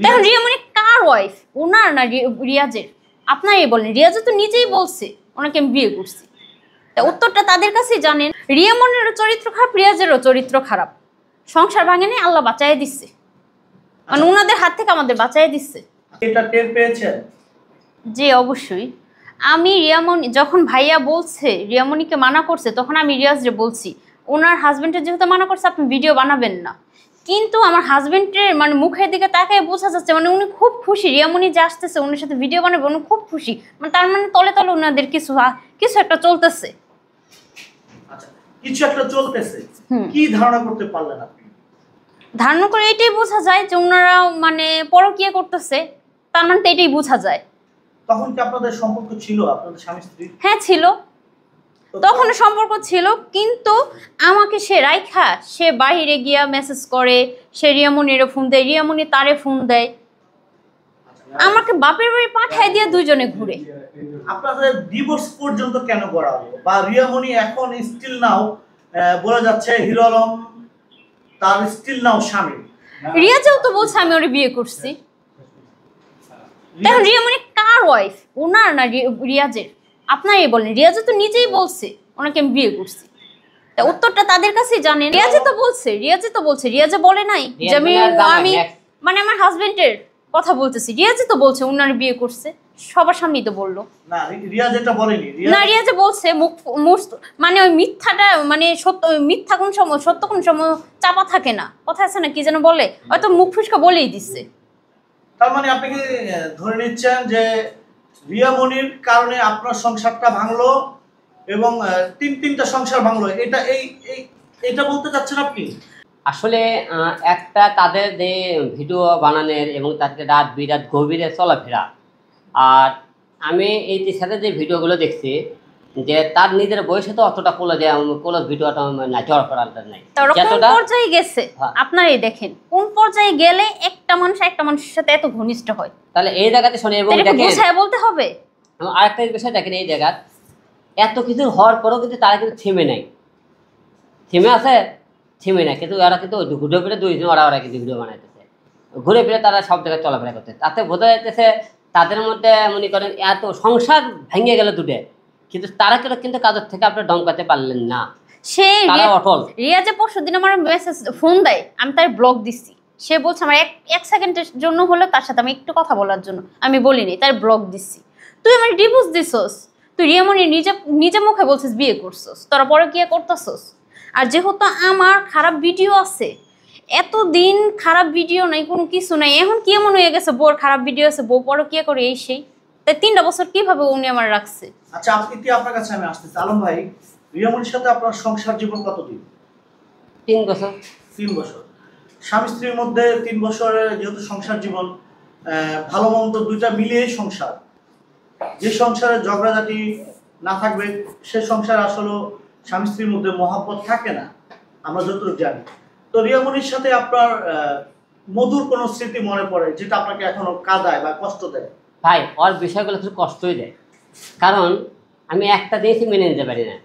দেখুন রিয়ামণি কার ওয়াইফ? ওনার না রিয়াজের? আপনারই বলেন, রিয়াজ তো নিজেই বলছে ওনাকে আমি বিয়ে করছি। তা উত্তরটা তাদের কাছেই জানেন। রিয়ামণিরও চরিত্র খারাপ, রিয়াজেরও চরিত্র খারাপ। সংসার ভাঙেনি, আল্লাহ বাঁচাই দিচ্ছে, মানে ওনাদের হাত থেকে আমাদের বাঁচাই দিচ্ছে। এটা টের পেয়েছেন? জি অবশ্যই। আমি রিয়ামণি যখন ভাইয়া বলছে রিয়ামণিকে মানা করছে, তখন আমি রিয়াজরে বলছি ওনার হাজবেন্ডের যেহেতু মানা করছে আপনি ভিডিও বানাবেন না। কিন্তু আমার হাজবেন্ডের মানে মুখের দিকে তাকায় বোঝা যাচ্ছে মানে উনি খুব খুশি, রিয়ামণি যে আসতেছে উনার সাথে ভিডিও বানাবে উনি খুব খুশি, মানে তার মানে তলে তলে ওনাদের কিছু একটা চলতেছে। আচ্ছা, কিছু একটা চলতেছে, কি ধারণা করতে পারলেন আপনি? ধারণা করে এটাই বোঝা যায় যে ওনারা মানে পরকীয়া করতেছে, তার মানে তো এটাই বোঝা যায়। তখন কি আপনাদের সম্পর্ক ছিল, আপনাদের স্বামী স্ত্রী? হ্যাঁ ছিল, তখন সম্পর্ক ছিল, কিন্তু আমাকে সে রাইখা সে বাহিরে গিয়া মেসেজ করে, সে রিয়ামণিরও ফোন দেয়, রিয়ামণি তারে ফোন দেয়, আমাকে বাপের বাড়ি পাঠায় দিয়ে দুইজনে ঘুরে। আপনাদের ডিভোর্স পর্যন্ত কেন করা হলো? বা রিয়ামণি এখন স্টিল নাও বলে যাচ্ছে হিরো আলম তার স্টিল নাও স্বামী। রিয়াজও তো বলছে আমি ওরে বিয়ে করছি। দেখুন রিয়ামণি কার ওয়াইফ? ওনার না রিয়াজের? আপনারই বলেন, রিয়াজ তো নিজেই বলছে ওনাকে আমি বিয়ে করছি। তা উত্তরটা তাদের কাছেই জানেন। রিয়াজে তো বলছে, রিয়াজে বলে নাই যে আমি মানে আমার হাজবেন্ডের কথা বলতেছি। রিয়াজে তো বলছে উনার বিয়ে করছে, সবার সামনেই তো বললো। না রিয়াজ এটা বলেনি। না রিয়াজে বলছে মুখ মানে ওই মিথ্যাটা মানে সত্য, মিথ্যা কোন সময় সত্য কোন সময় চাপা থাকে না, কথা আছে না কি যেন বলে, হয়তো মুখ ফুসকা বলেই দিচ্ছে। তার মানে আপনি কি ধরে নিচ্ছেন যে রিয়ামণির কারণে আপনার সংসারটা ভাঙলো এবং তিনটা সংসার ভাঙলো, এটা বলতে চাচ্ছেন আপনি? আসলে একটা তাদের যে ভিডিও বানানোর এবং তাদের রাত বিরাত গভীরে চলাফেরা, আর আমি এই সাথে যে ভিডিওগুলো দেখছি যে তার নিজের বয়সে তো অতটা কোলো ভিডিওটা না জড় করার নাই। কোন পর্যায়ে গেছে আপনারাই দেখেন, কোন পর্যায়ে গেলে একটা মানুষের সাথে এত ঘনিষ্ঠ হয়। তাহলে এই জায়গাতে শুনে এবং দেখেন বুঝায় বলতে হবে। আরেকটা বিষয় দেখেন, এই জায়গা এত কিছু হওয়ার পরেও কিন্তু তারা কিন্তু থেমে নাই, থেমে আছে থেমে নাই, কিন্তু ওরা কিন্তু ঘুরে ফিরে দুইজন ওরা কিন্তু ভিডিও বানাইতেছে, ঘুরে ফিরে তারা সব জায়গায় চলাফেরা করতে, তাতে বোঝা যাইতেছে তাদের মধ্যে মনে করেন এত সংসার ভেঙে গেল দুটো, কিন্তু তারা কিন্তু কাজের থেকে আপনি দমকাতে পারলেন না। সে রিয়াজে পরশুদিন আমার মেসেজ ফোন দেয়, আমি তার ব্লক দিচ্ছি, সে বলছে আমার এক সেকেন্ডের জন্য হলো তার সাথে আমি একটু কথা বলার জন্য, আমি বলিনি, তার ব্লক দিচ্ছি। তুই আমার ডিভোর্স দিছস, তুই রিয়ামণি নিজে মুখে বলছিস বিয়ে করছস, তোরা পরে কি করতেছস। আর যেহেতু আমার খারাপ ভিডিও আছে, এতদিন খারাপ ভিডিও নাই, কোনো কিছু নাই, এখন কি এমন হয়ে গেছে বউর খারাপ ভিডিও আছে, বউ পরে কি করে এই সেই, তাই 3টা বছর কিভাবে উনি আমার রাখছে। আচ্ছা আপনার কাছে আমি আসতেছি আলম ভাই, রিয়ামণির সাথে আপনার সংসার জীবন কতদিন? 3 বছর। 3 বছর স্বামী স্ত্রীর মধ্যে 3 বছরের যেহেতু সংসার জীবন, ভালো মন্দ দুইটা মিলিয়ে সংসার, যে সংসারে ঝগড়াঝাটি না থাকবে সে সংসার আসলে স্বামী স্ত্রীর মধ্যে মহব্বত থাকে না, আমরা যতটুকু জানি। তো রিয়ামণির সাথে আপনার মধুর কোনো স্মৃতি মনে পড়ে যেটা আপনাকে এখনো কাঁদায় বা কষ্ট দেয়? ভাই ওর বিষয়গুলো একটু কষ্টই দেয়, কারণ আমি একটা জিনিসই মেনে নিতে পারি না।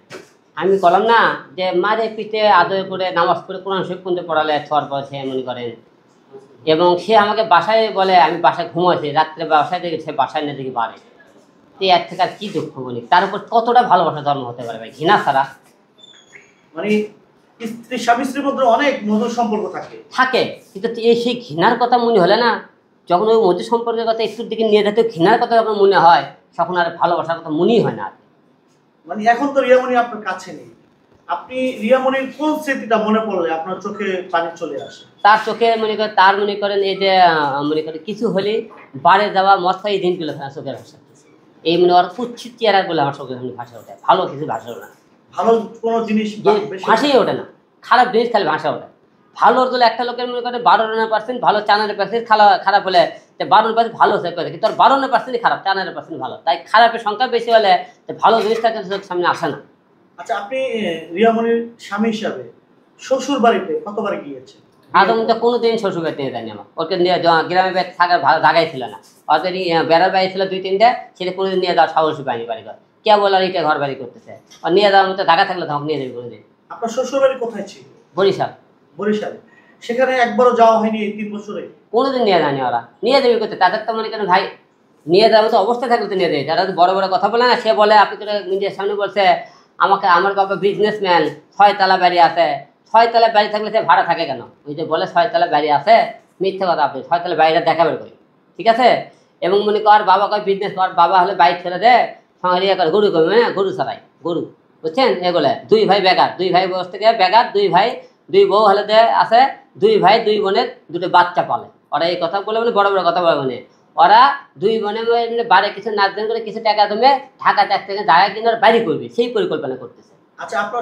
আমি বললাম না যে মারে পিঠে আদর করে নামাজ পড়ে কোরআন শরীফ পর্যন্ত পড়ালে ছোঁয়ার পর সে মনে করেন, এবং সে আমাকে বাসায় বলে আমি বাসায় ঘুমাইছি, রাত্রে বাসায় দেখে সে বাসায় না দেখি বাড়ে, তো এর থেকে আর কি দুঃখ বলি, তার উপর কতটা ভালোবাসা জন্ম হতে পারে ভাই, ঘৃণা ছাড়া। মানে স্বামী স্ত্রীর মধ্যে অনেক মধুর সম্পর্ক থাকে, কিন্তু সেই ঘৃণার কথা মনে হলে না, যখন ওই মধুর সম্পর্কের কথা একটুর দিকে নিয়ে যেতে ঘৃণার কথা যখন মনে হয় তখন আর ভালোবাসার কথা মনেই হয় না। মানে এখন তো রিয়ামণি আপনার কাছে নেই, আপনি রিয়ামণির কোন স্মৃতিটা মনে পড়লে আপনার চোখে পানি চলে আসে? তার চোখে মনে করেন এই যে মনে করেন কিছু হলে বাড়ে যাওয়া মস্তা এই দিনগুলো চোখের ভাষা, এই মনে ওর কুচ্ছিত চেহারাগুলো আমার চোখের ভাষা ওঠে, ভালো কিছু ভাষা ওঠে না, ভালো কোনো জিনিস ভাষাই ওঠে না, খারাপ জিনিস খালি ভাষা ওঠে। ভালো হলে একটা লোকের মনে করে 12% ভালো, 94% খারাপ হলে 12% ভালো হচ্ছে, কিন্তু আর 12% খারাপ, 94% ভালো, তাই খারাপের সংখ্যা বেশি হলে ভালো জিনিসটা সামনে আসে না। আচ্ছা আপনি রিয়ামণির স্বামী হিসাবে শ্বশুর বাড়িতে কতবার গিয়েছেন? আদমটা কোনোদিন শ্বশুর বাড়িতে নিয়ে যায়নি আমার, ওকে নিয়ে গ্রামে বাড়ি থাকার ভালো জায়গায় ছিল না, ওদের বেড়ার বাড়ি ছিল 2-3টা, সেটা কোনোদিন নিয়ে যাওয়ার সাহসী পায়নি বাড়ি ঘর, কে বল আর এটা ঘর বাড়ি করতেছে, আর নিয়ে যাওয়ার মতো জায়গা থাকলে তখন নিয়ে যাবি কোনোদিন। আপনার শ্বশুর বাড়ি কোথায় ছিল? বরিশাল। বরিশালে, সেখানে একবারও যাওয়া হয়নি এই 3 বছরে? কোনোদিন নিয়ে যায়নি ওরা। নিয়ে যাবে করতে তাদের তো মনে করেন ভাই নিয়ে যাওয়ার মতো অবস্থা থাকলে তো নিয়ে দেয়। যারা বড় বড় কথা বলে না, সে বলে আপনি তো মিডিয়ার সামনে বলছে আমাকে আমার বাবা বিজনেসম্যান, 6 তলা বাড়ি আছে। 6 তলা বাড়ি থাকলে সে ভাড়া থাকে কেন? ওই যে বলে 6 তলা বাড়ি আছে, মিথ্যে কথা। আপনি 6 তলা বাড়িটা দেখাবেন করি, ঠিক আছে? এবং মনে কর বাবা কয় বিজনেস কর, বাবা হলে বাইক ছেড়ে দেয়, সঙ্গে ইয়ে করে গরু করবে, হ্যাঁ গরু চালায়, গরু, বুঝছেন? এগুলো 2 ভাই বেকার, 2 ভাই বসে থেকে বেকার, 2 ভাই 2 বউ হলে আছে, 2 ভাই 2 বোনের 2টো বাচ্চা পালে। ওরা এই কথা বলে মানে বড় বড় কথা বলে মানে ওরা 2 বোনে বাড়ি কিছু নাচ গান করে কিছু টাকা জমে ঢাকাতে এক থেকে জায়গা কিনে বাড়ি করবে, সেই পরিকল্পনা করতেছে। আচ্ছা, আপনার